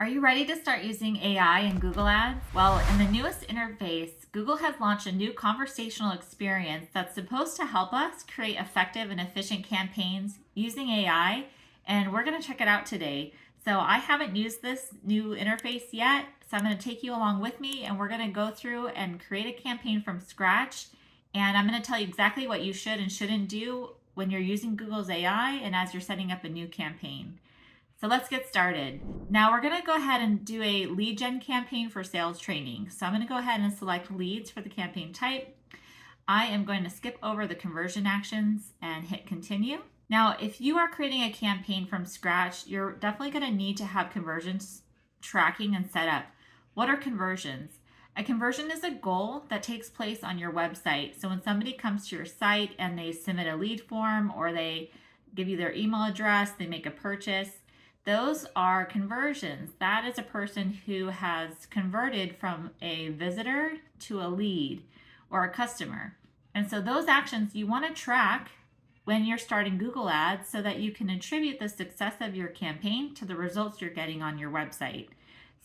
Are you ready to start using AI in Google Ads? Well, in the newest interface, Google has launched a new conversational experience that's supposed to help us create effective and efficient campaigns using AI, and we're going to check it out today. So I haven't used this new interface yet, so I'm going to take you along with me, and we're going to go through and create a campaign from scratch, and I'm going to tell you exactly what you should and shouldn't do when you're using Google's AI and as you're setting up a new campaign. So let's get started. Now we're going to go ahead and do a lead gen campaign for sales training. So I'm going to go ahead and select leads for the campaign type. I am going to skip over the conversion actions and hit continue. Now, if you are creating a campaign from scratch, you're definitely going to need to have conversions tracking and set up. What are conversions? A conversion is a goal that takes place on your website. So when somebody comes to your site and they submit a lead form or they give you their email address, they make a purchase, those are conversions. That is a person who has converted from a visitor to a lead or a customer. And so those actions you want to track when you're starting Google Ads so that you can attribute the success of your campaign to the results you're getting on your website.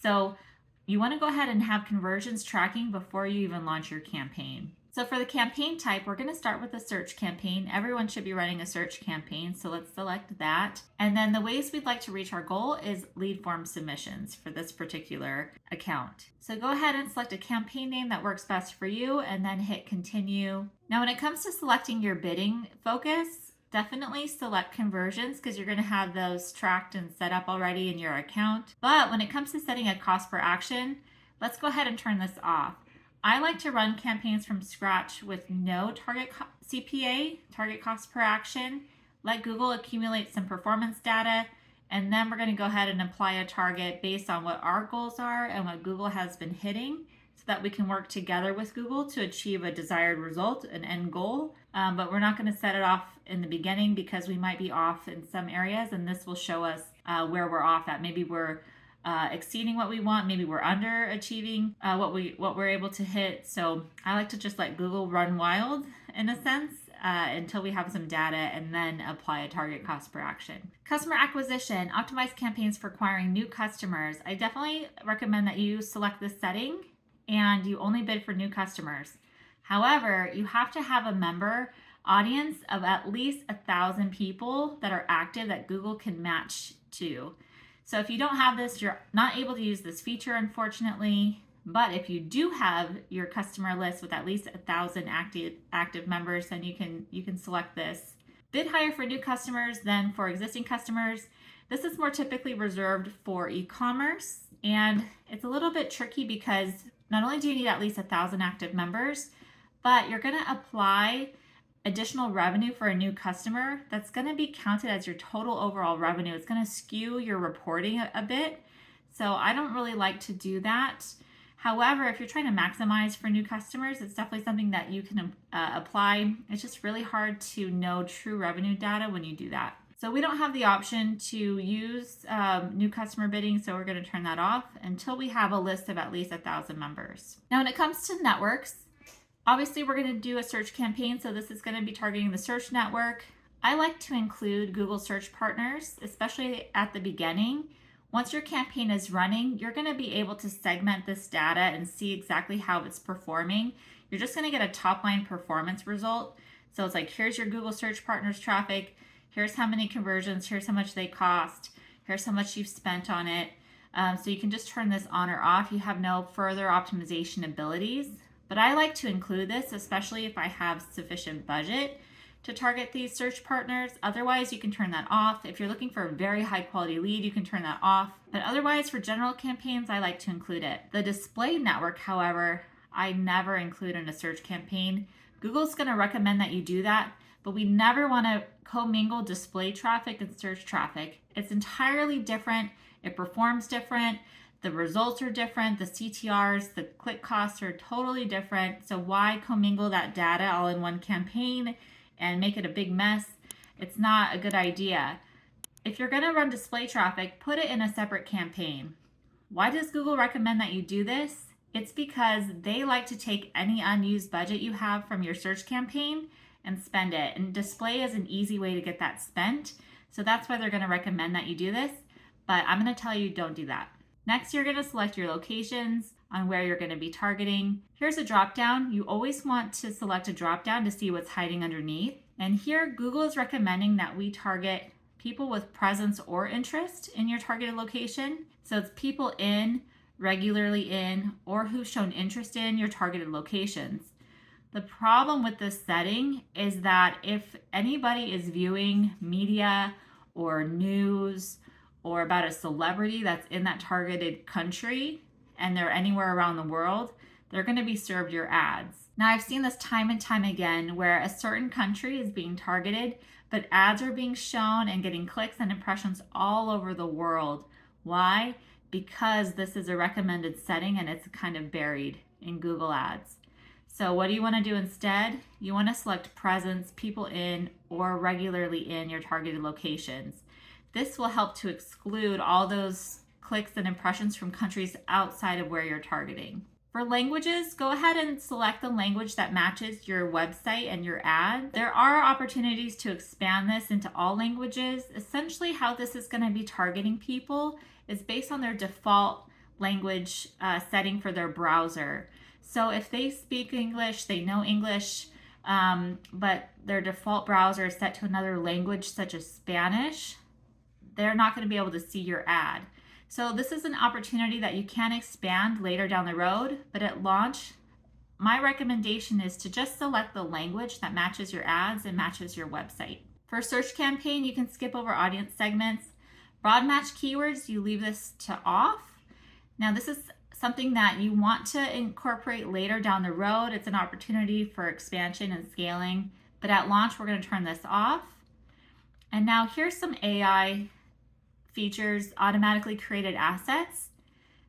So you want to go ahead and have conversions tracking before you even launch your campaign. So for the campaign type, we're going to start with a search campaign. Everyone should be running a search campaign, so let's select that. And then the ways we'd like to reach our goal is lead form submissions for this particular account. So go ahead and select a campaign name that works best for you and then hit continue. Now when it comes to selecting your bidding focus, definitely select conversions because you're going to have those tracked and set up already in your account. But when it comes to setting a cost per action, let's go ahead and turn this off. I like to run campaigns from scratch with no target CPA, target cost per action, let Google accumulate some performance data, and then we're going to go ahead and apply a target based on what our goals are and what Google has been hitting so that we can work together with Google to achieve a desired result, an end goal. But we're not going to set it off in the beginning because we might be off in some areas, and this will show us where we're off at. Maybe we're exceeding what we want, maybe we're underachieving what we're able to hit. So I like to just let Google run wild in a sense until we have some data and then apply a target cost per action. Customer acquisition, optimize campaigns for acquiring new customers. I definitely recommend that you select this setting and you only bid for new customers. However, you have to have a member audience of at least 1,000 people that are active that Google can match to. So if you don't have this, you're not able to use this feature, unfortunately. But if you do have your customer list with at least 1,000 active members, then you can select this. Bid higher for new customers than for existing customers. This is more typically reserved for e-commerce, and it's a little bit tricky because not only do you need at least 1,000 active members, but you're going to apply additional revenue for a new customer that's going to be counted as your total overall revenue. It's going to skew your reporting a bit. So I don't really like to do that. However, if you're trying to maximize for new customers, it's definitely something that you can apply. It's just really hard to know true revenue data when you do that. So we don't have the option to use new customer bidding, so we're going to turn that off until we have a list of at least 1,000 members. Now, when it comes to networks, obviously, we're going to do a search campaign, so this is going to be targeting the search network. I like to include Google search partners, especially at the beginning. Once your campaign is running, you're going to be able to segment this data and see exactly how it's performing. You're just going to get a top-line performance result. So it's like, here's your Google search partners traffic. Here's how many conversions. Here's how much they cost. Here's how much you've spent on it. So you can just turn this on or off. You have no further optimization abilities. But I like to include this, especially if I have sufficient budget to target these search partners. Otherwise, you can turn that off. If you're looking for a very high quality lead, you can turn that off. But otherwise, for general campaigns, I like to include it. The display network, however, I never include in a search campaign. Google's going to recommend that you do that, but we never want to commingle display traffic and search traffic. It's entirely different. It performs different. The results are different, the CTRs, the click costs are totally different. So why commingle that data all in one campaign and make it a big mess? It's not a good idea. If you're going to run display traffic, put it in a separate campaign. Why does Google recommend that you do this? It's because they like to take any unused budget you have from your search campaign and spend it. And display is an easy way to get that spent. So that's why they're going to recommend that you do this. But I'm going to tell you, don't do that. Next, you're going to select your locations on where you're going to be targeting. Here's a drop down. You always want to select a drop down to see what's hiding underneath. And here, Google is recommending that we target people with presence or interest in your targeted location. So it's people regularly in, or who've shown interest in your targeted locations. The problem with this setting is that if anybody is viewing media or news or about a celebrity that's in that targeted country and they're anywhere around the world, they're going to be served your ads. Now, I've seen this time and time again where a certain country is being targeted, but ads are being shown and getting clicks and impressions all over the world. Why? Because this is a recommended setting and it's kind of buried in Google Ads. So what do you want to do instead? You want to select presence, people in, or regularly in your targeted locations. This will help to exclude all those clicks and impressions from countries outside of where you're targeting. For languages, go ahead and select the language that matches your website and your ad. There are opportunities to expand this into all languages. Essentially, how this is going to be targeting people is based on their default language setting for their browser. So if they speak English, they know English, but their default browser is set to another language such as Spanish, they're not going to be able to see your ad. So this is an opportunity that you can expand later down the road, but at launch, my recommendation is to just select the language that matches your ads and matches your website. For search campaign, you can skip over audience segments. Broad match keywords, you leave this to off. Now this is something that you want to incorporate later down the road. It's an opportunity for expansion and scaling, but at launch, we're going to turn this off. And now here's some AI features, automatically created assets.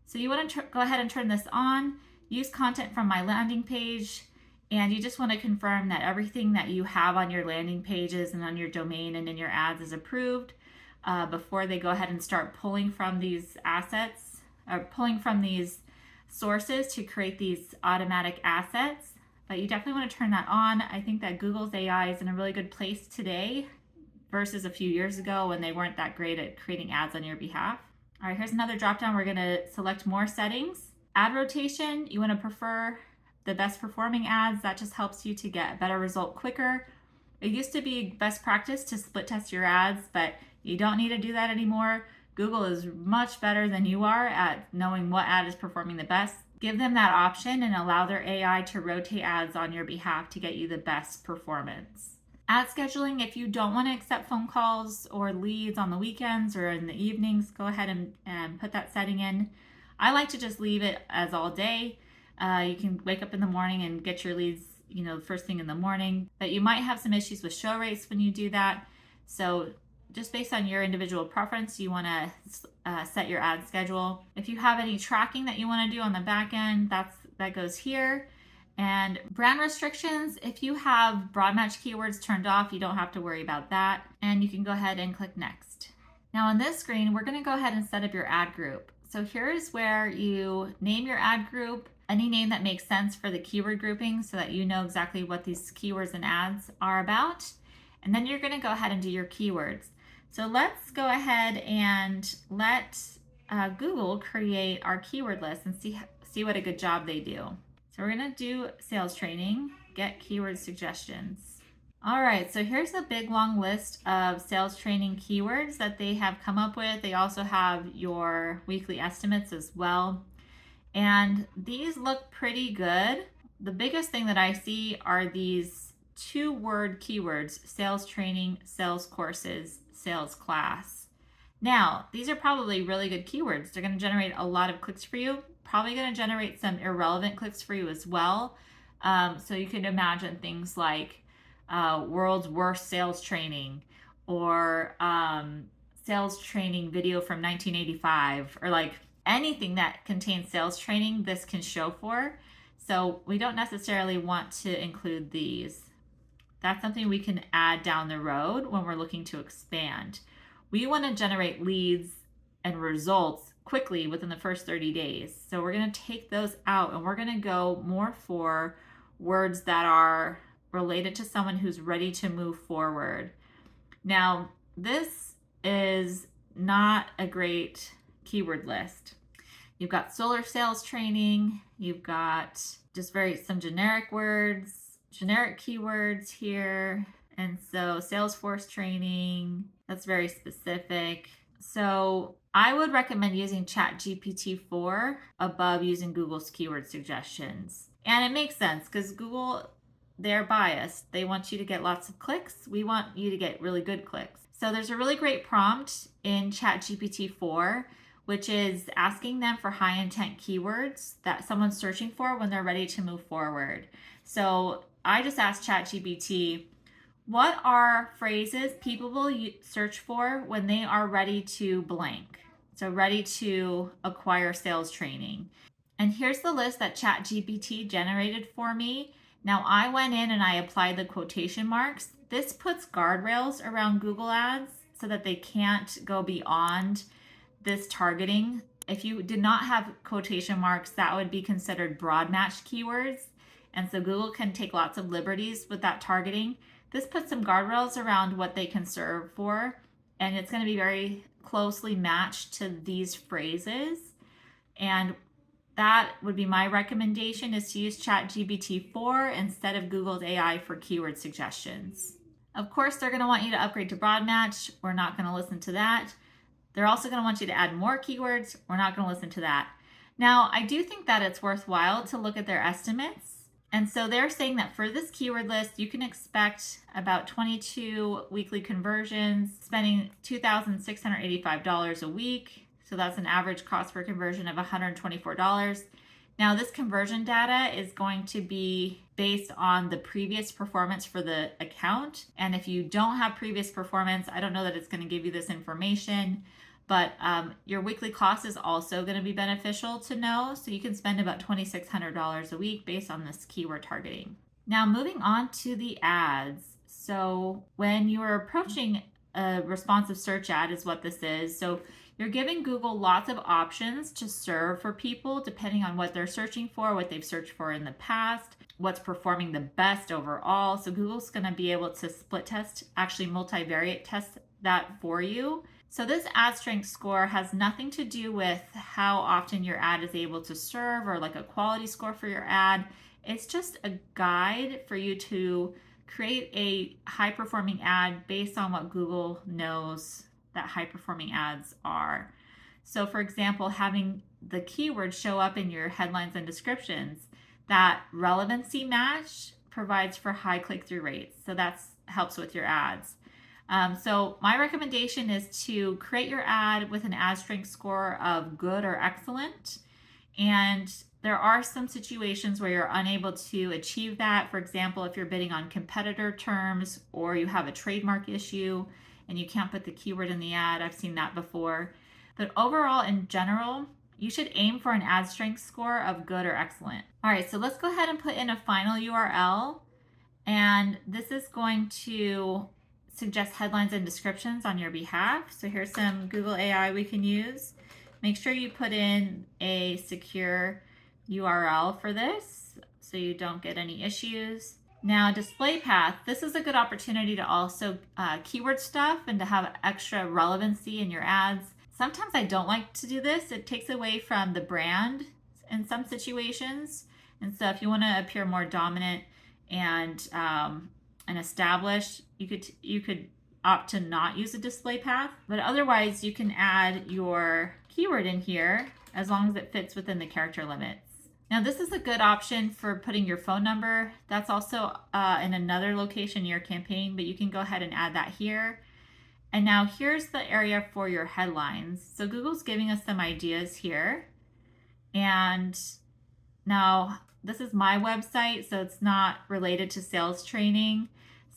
So you want to go ahead and turn this on, use content from my landing page, and you just want to confirm that everything that you have on your landing pages and on your domain and in your ads is approved before they go ahead and start pulling from these assets, or pulling from these sources to create these automatic assets. But you definitely want to turn that on. I think that Google's AI is in a really good place today versus a few years ago when they weren't that great at creating ads on your behalf. All right, here's another drop down. We're going to select more settings. Ad rotation, you want to prefer the best performing ads. That just helps you to get a better result quicker. It used to be best practice to split test your ads, but you don't need to do that anymore. Google is much better than you are at knowing what ad is performing the best. Give them that option and allow their AI to rotate ads on your behalf to get you the best performance. Ad scheduling, if you don't want to accept phone calls or leads on the weekends or in the evenings, go ahead and put that setting in. I like to just leave it as all day. You can wake up in the morning and get your leads, first thing in the morning, but you might have some issues with show rates when you do that. So just based on your individual preference, you want to set your ad schedule. If you have any tracking that you want to do on the back end, that goes here. And brand restrictions, if you have broad match keywords turned off, you don't have to worry about that. And you can go ahead and click next. Now on this screen, we're going to go ahead and set up your ad group. So here's where you name your ad group, any name that makes sense for the keyword grouping so that you know exactly what these keywords and ads are about. And then you're going to go ahead and do your keywords. So let's go ahead and let Google create our keyword list and see what a good job they do. So we're going to do sales training, get keyword suggestions. All right, so here's a big long list of sales training keywords that they have come up with. They also have your weekly estimates as well. And these look pretty good. The biggest thing that I see are these 2-word keywords: sales training, sales courses, sales class. Now, these are probably really good keywords. They're going to generate a lot of clicks for you, probably going to generate some irrelevant clicks for you as well. So you can imagine things like world's worst sales training, or sales training video from 1985, or like anything that contains sales training, this can show for. So we don't necessarily want to include these. That's something we can add down the road when we're looking to expand. We want to generate leads and results quickly within the first 30 days. So we're going to take those out and we're going to go more for words that are related to someone who's ready to move forward. Now, this is not a great keyword list. You've got solar sales training. You've got just some generic words, generic keywords here. And so Salesforce training, that's very specific. So I would recommend using ChatGPT-4 above using Google's keyword suggestions. And it makes sense because Google, they're biased. They want you to get lots of clicks. We want you to get really good clicks. So there's a really great prompt in ChatGPT-4, which is asking them for high intent keywords that someone's searching for when they're ready to move forward. So I just asked ChatGPT, what are phrases people will search for when they are ready to blank? So ready to acquire sales training. And here's the list that ChatGPT generated for me. Now I went in and I applied the quotation marks. This puts guardrails around Google Ads so that they can't go beyond this targeting. If you did not have quotation marks, that would be considered broad matched keywords. And so Google can take lots of liberties with that targeting. This puts some guardrails around what they can serve for, and it's going to be very closely matched to these phrases. And that would be my recommendation, is to use ChatGPT-4 instead of Google's AI for keyword suggestions. Of course, they're going to want you to upgrade to broad match. We're not going to listen to that. They're also going to want you to add more keywords. We're not going to listen to that. Now, I do think that it's worthwhile to look at their estimates. And so they're saying that for this keyword list, you can expect about 22 weekly conversions, spending $2,685 a week. So that's an average cost per conversion of $124. Now, this conversion data is going to be based on the previous performance for the account. And if you don't have previous performance, I don't know that it's going to give you this information. But your weekly cost is also going to be beneficial to know. So you can spend about $2,600 a week based on this keyword targeting. Now, moving on to the ads. So when you are approaching a responsive search ad is what this is. So you're giving Google lots of options to serve for people depending on what they're searching for, what they've searched for in the past, what's performing the best overall. So Google's going to be able to split test, actually multivariate test that for you. So this ad strength score has nothing to do with how often your ad is able to serve or like a quality score for your ad. It's just a guide for you to create a high performing ad based on what Google knows that high performing ads are. So for example, having the keywords show up in your headlines and descriptions, that relevancy match provides for high click-through rates. So that helps with your ads. So my recommendation is to create your ad with an ad strength score of good or excellent. And there are some situations where you're unable to achieve that. For example, if you're bidding on competitor terms or you have a trademark issue and you can't put the keyword in the ad. I've seen that before. But overall, in general, you should aim for an ad strength score of good or excellent. All right, so let's go ahead and put in a final URL. And this is going to suggest headlines and descriptions on your behalf. So here's some Google AI we can use. Make sure you put in a secure URL for this so you don't get any issues. Now, display path, this is a good opportunity to also keyword stuff and to have extra relevancy in your ads. Sometimes I don't like to do this. It takes away from the brand in some situations. And so if you want to appear more dominant and established, you could opt to not use a display path. But otherwise, you can add your keyword in here as long as it fits within the character limits. Now, this is a good option for putting your phone number. That's also in another location in your campaign, but you can go ahead and add that here. And now here's the area for your headlines. So Google's giving us some ideas here. And now this is my website, so it's not related to sales training.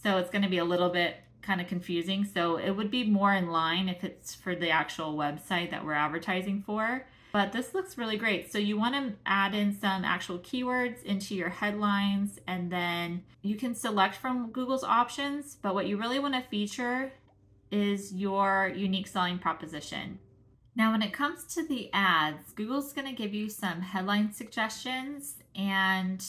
So it's going to be a little bit kind of confusing. So it would be more in line if it's for the actual website that we're advertising for. But this looks really great. So you want to add in some actual keywords into your headlines, and then you can select from Google's options. But what you really want to feature is your unique selling proposition. Now, when it comes to the ads, Google's going to give you some headline suggestions, and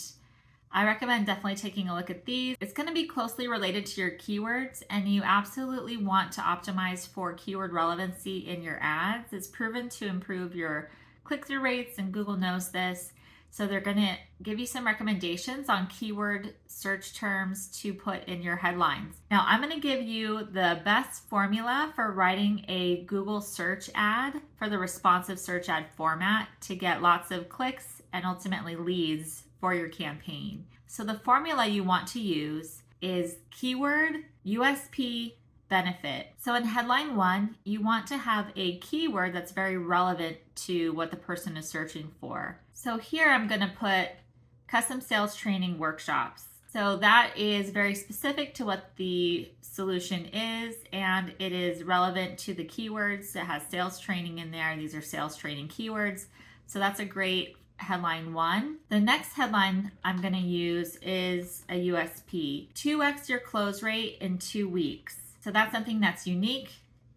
I recommend definitely taking a look at these. It's going to be closely related to your keywords, and you absolutely want to optimize for keyword relevancy in your ads. It's proven to improve your click-through rates, and Google knows this. So they're going to give you some recommendations on keyword search terms to put in your headlines. Now, I'm going to give you the best formula for writing a Google search ad for the responsive search ad format to get lots of clicks and ultimately leads for your campaign. So the formula you want to use is keyword, USP, benefit. So in headline 1, you want to have a keyword that's very relevant to what the person is searching for. So here I'm going to put custom sales training workshops. So that is very specific to what the solution is, and it is relevant to the keywords. It has sales training in there. These are sales training keywords. So that's a great headline 1. The next headline I'm going to use is a USP. 2x your close rate in 2 weeks. So that's something that's unique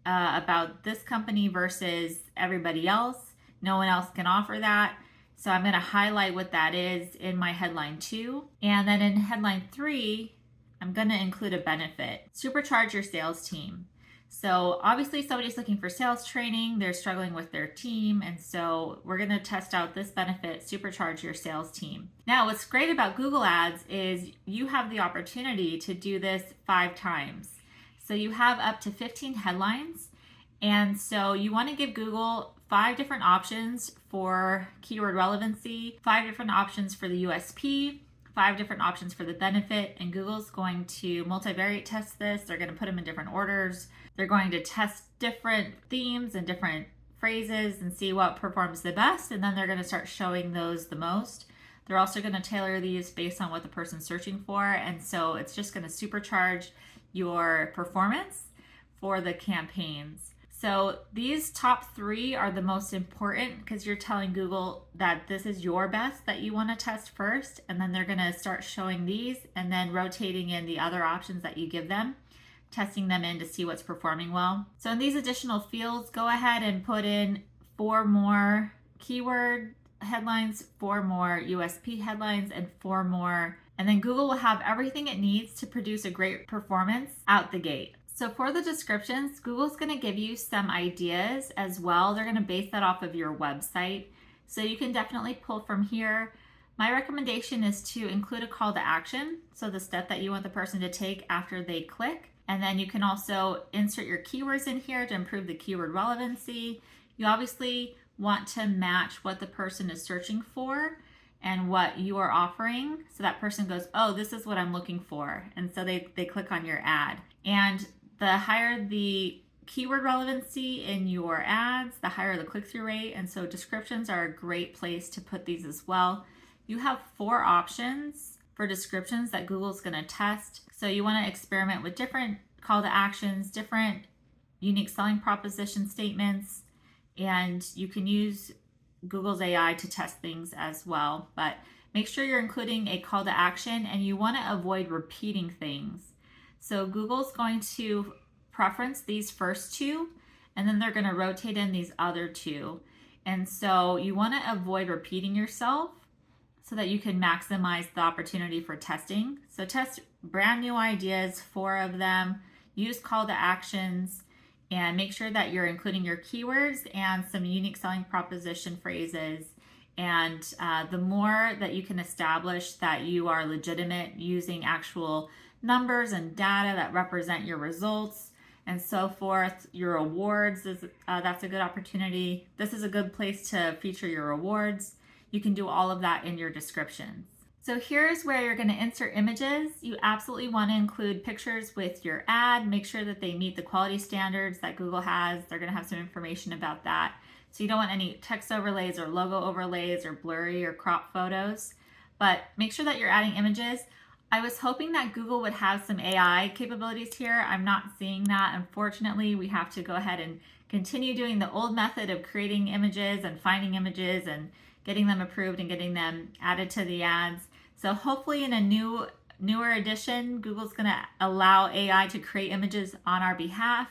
about this company versus everybody else. No one else can offer that. So I'm going to highlight what that is in my headline 2. And then in headline 3, I'm going to include a benefit. Supercharge your sales team. So obviously somebody's looking for sales training, they're struggling with their team, and so we're going to test out this benefit, supercharge your sales team. Now, what's great about Google Ads is you have the opportunity to do this 5 times. So you have up to 15 headlines, and so you want to give Google 5 different options for keyword relevancy, 5 different options for the USP, 5 different options for the benefit, and Google's going to multivariate test this. They're going to put them in different orders. They're going to test different themes and different phrases and see what performs the best, and then they're going to start showing those the most. They're also going to tailor these based on what the person's searching for, and so it's just going to supercharge your performance for the campaigns. So these top 3 are the most important because you're telling Google that this is your best that you want to test first, and then they're going to start showing these and then rotating in the other options that you give them, testing them in to see what's performing well. So in these additional fields, go ahead and put in 4 more keyword headlines, 4 more USP headlines, and 4 more. And then Google will have everything it needs to produce a great performance out the gate. So for the descriptions, Google's going to give you some ideas as well. They're going to base that off of your website. So you can definitely pull from here. My recommendation is to include a call to action. So the step that you want the person to take after they click. And then you can also insert your keywords in here to improve the keyword relevancy. You obviously want to match what the person is searching for and what you are offering. So that person goes, oh, this is what I'm looking for. And so they click on your ad. And the higher the keyword relevancy in your ads, the higher the click-through rate. And so descriptions are a great place to put these as well. You have 4 options for descriptions that Google's going to test. So you want to experiment with different call to actions, different unique selling proposition statements, and you can use Google's AI to test things as well. But make sure you're including a call to action, and you want to avoid repeating things. So Google's going to preference these first 2, and then they're going to rotate in these other 2. And so you want to avoid repeating yourself so that you can maximize the opportunity for testing. So test brand new ideas, 4 of them, use call to actions, and make sure that you're including your keywords and some unique selling proposition phrases. And the more that you can establish that you are legitimate using actual numbers and data that represent your results and so forth, your awards, that's a good opportunity. This is a good place to feature your awards. You can do all of that in your descriptions. So here's where you're going to insert images. You absolutely want to include pictures with your ad. Make sure that they meet the quality standards that Google has. They're going to have some information about that. So you don't want any text overlays or logo overlays or blurry or crop photos, but make sure that you're adding images. I was hoping that Google would have some AI capabilities here. I'm not seeing that. Unfortunately, we have to go ahead and continue doing the old method of creating images and finding images and getting them approved and getting them added to the ads. So hopefully in a newer edition, Google's going to allow AI to create images on our behalf.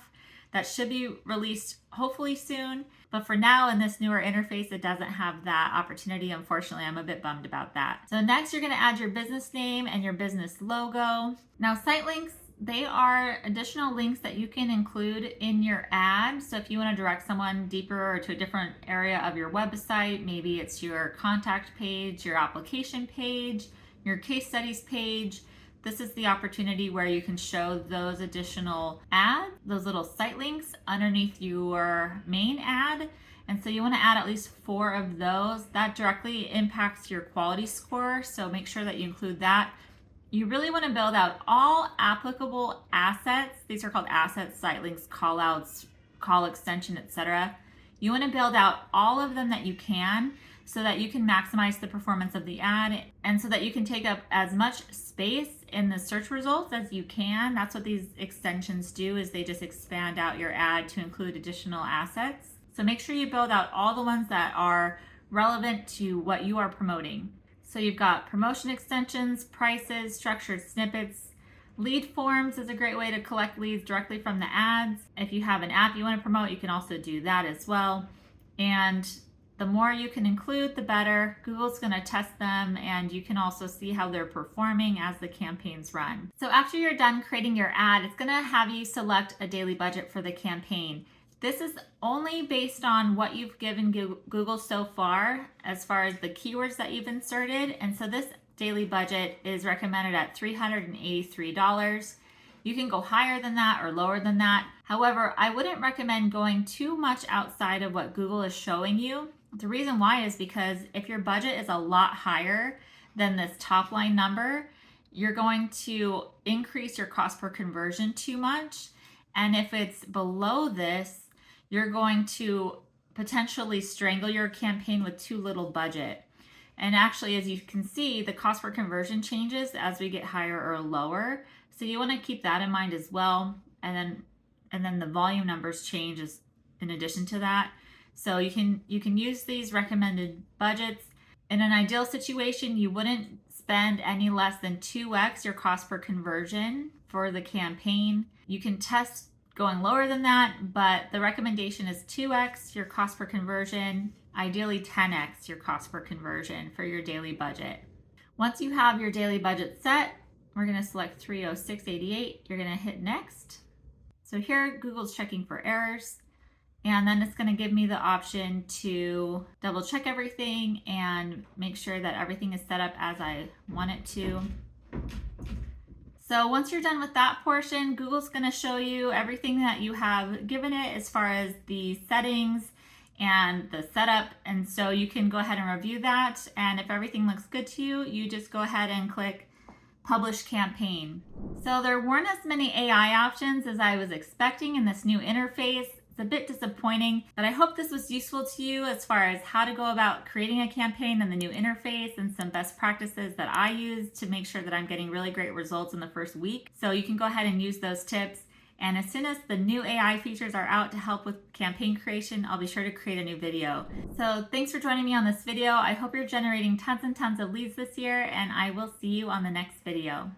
That should be released hopefully soon. But for now, in this newer interface, it doesn't have that opportunity. Unfortunately, I'm a bit bummed about that. So next, you're going to add your business name and your business logo. Now, site links, they are additional links that you can include in your ad. So if you want to direct someone deeper or to a different area of your website, maybe it's your contact page, your application page, your case studies page, this is the opportunity where you can show those additional ads, those little site links underneath your main ad. And so you want to add at least 4 of those. That directly impacts your quality score, so make sure that you include that. You really want to build out all applicable assets. These are called assets, site links, call outs, call extension, etc. You want to build out all of them that you can so that you can maximize the performance of the ad and so that you can take up as much space in the search results as you can. That's what these extensions do, is they just expand out your ad to include additional assets. So make sure you build out all the ones that are relevant to what you are promoting. So you've got promotion extensions, prices, structured snippets. Lead forms is a great way to collect leads directly from the ads. If you have an app you want to promote, you can also do that as well. And the more you can include, the better. Google's going to test them, and you can also see how they're performing as the campaigns run. So after you're done creating your ad, it's going to have you select a daily budget for the campaign. This is only based on what you've given Google so far as the keywords that you've inserted. And so this daily budget is recommended at $383. You can go higher than that or lower than that. However, I wouldn't recommend going too much outside of what Google is showing you. The reason why is because if your budget is a lot higher than this top line number, you're going to increase your cost per conversion too much. And if it's below this, you're going to potentially strangle your campaign with too little budget. And actually, as you can see, the cost per conversion changes as we get higher or lower. So you want to keep that in mind as well. And then the volume numbers change in addition to that. So you can use these recommended budgets. In an ideal situation, you wouldn't spend any less than 2x your cost per conversion for the campaign. You can test going lower than that, but the recommendation is 2x your cost per conversion, ideally 10x your cost per conversion for your daily budget. Once you have your daily budget set, we're going to select 306.88. You're going to hit next. So here Google's checking for errors, and then it's going to give me the option to double check everything and make sure that everything is set up as I want it to. So once you're done with that portion, Google's going to show you everything that you have given it as far as the settings and the setup. And so you can go ahead and review that. And if everything looks good to you, you just go ahead and click Publish Campaign. So there weren't as many AI options as I was expecting in this new interface. It's a bit disappointing, but I hope this was useful to you as far as how to go about creating a campaign in the new interface and some best practices that I use to make sure that I'm getting really great results in the first week. So you can go ahead and use those tips. And as soon as the new AI features are out to help with campaign creation, I'll be sure to create a new video. So thanks for joining me on this video. I hope you're generating tons and tons of leads this year, and I will see you on the next video.